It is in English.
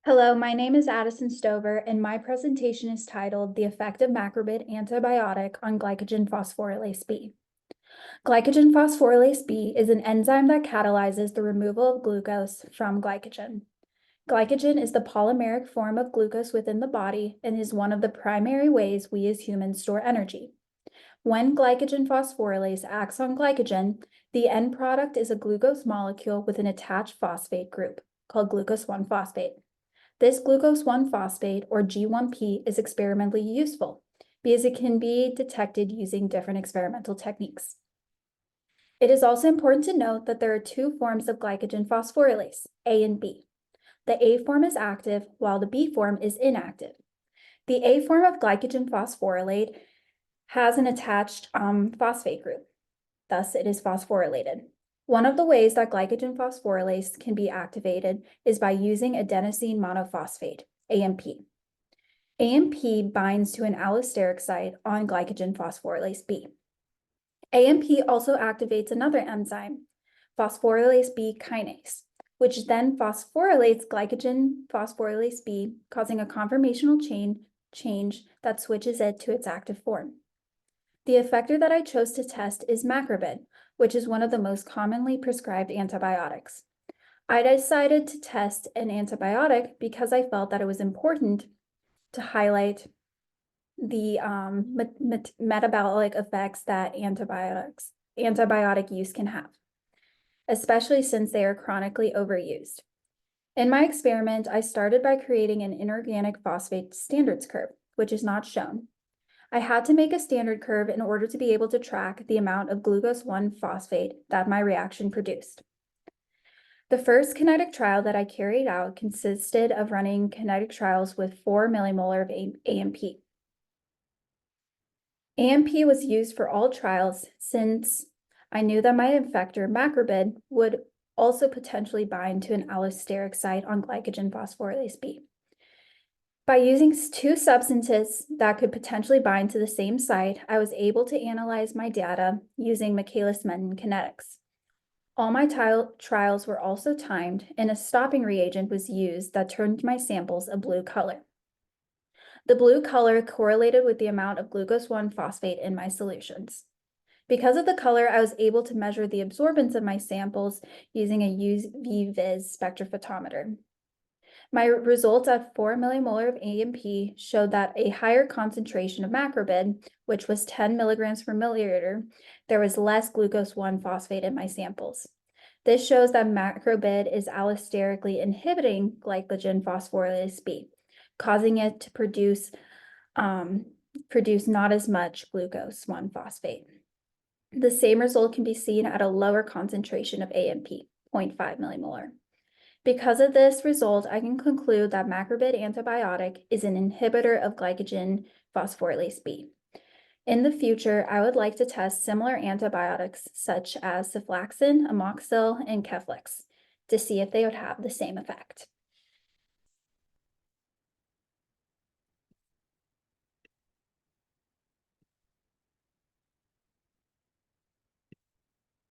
Hello, my name is Addison Stover, and my presentation is titled The Effect of Macrobid Antibiotic on Glycogen Phosphorylase B. Glycogen phosphorylase B is an enzyme that catalyzes the removal of glucose from glycogen. Glycogen is the polymeric form of glucose within the body and is one of the primary ways we as humans store energy. When glycogen phosphorylase acts on glycogen, the end product is a glucose molecule with an attached phosphate group called glucose 1-phosphate. This glucose 1-phosphate, or G1P, is experimentally useful because it can be detected using different experimental techniques. It is also important to note that there are two forms of glycogen phosphorylase, A and B. The A form is active, while the B form is inactive. The A form of glycogen phosphorylate has an attached phosphate group. Thus, it is phosphorylated. One of the ways that glycogen phosphorylase can be activated is by using adenosine monophosphate, AMP. AMP binds to an allosteric site on glycogen phosphorylase B. AMP also activates another enzyme, phosphorylase B kinase, which then phosphorylates glycogen phosphorylase B, causing a conformational change that switches it to its active form. The effector that I chose to test is Macrobid, which is one of the most commonly prescribed antibiotics. I decided to test an antibiotic because I felt that it was important to highlight the metabolic effects that antibiotic use can have, especially since they are chronically overused. In my experiment, I started by creating an inorganic phosphate standards curve, which is not shown. I had to make a standard curve in order to be able to track the amount of glucose 1-phosphate that my reaction produced. The first kinetic trial that I carried out consisted of running kinetic trials with 4 millimolar of AMP. AMP was used for all trials since I knew that my effector, Macrobid, would also potentially bind to an allosteric site on glycogen phosphorylase B. By using two substances that could potentially bind to the same site, I was able to analyze my data using Michaelis-Menten kinetics. All my trials were also timed, and a stopping reagent was used that turned my samples a blue color. The blue color correlated with the amount of glucose 1-phosphate in my solutions. Because of the color, I was able to measure the absorbance of my samples using a UV-Vis spectrophotometer. My results at 4 millimolar of AMP showed that a higher concentration of Macrobid, which was 10 milligrams per milliliter, there was less glucose 1-phosphate in my samples. This shows that Macrobid is allosterically inhibiting glycogen phosphorylase B, causing it to produce not as much glucose 1-phosphate. The same result can be seen at a lower concentration of AMP, 0.5 millimolar. Because of this result, I can conclude that Macrobid antibiotic is an inhibitor of glycogen phosphorylase B. In the future, I would like to test similar antibiotics such as cenfalexin, amoxicillin, and Keflex to see if they would have the same effect.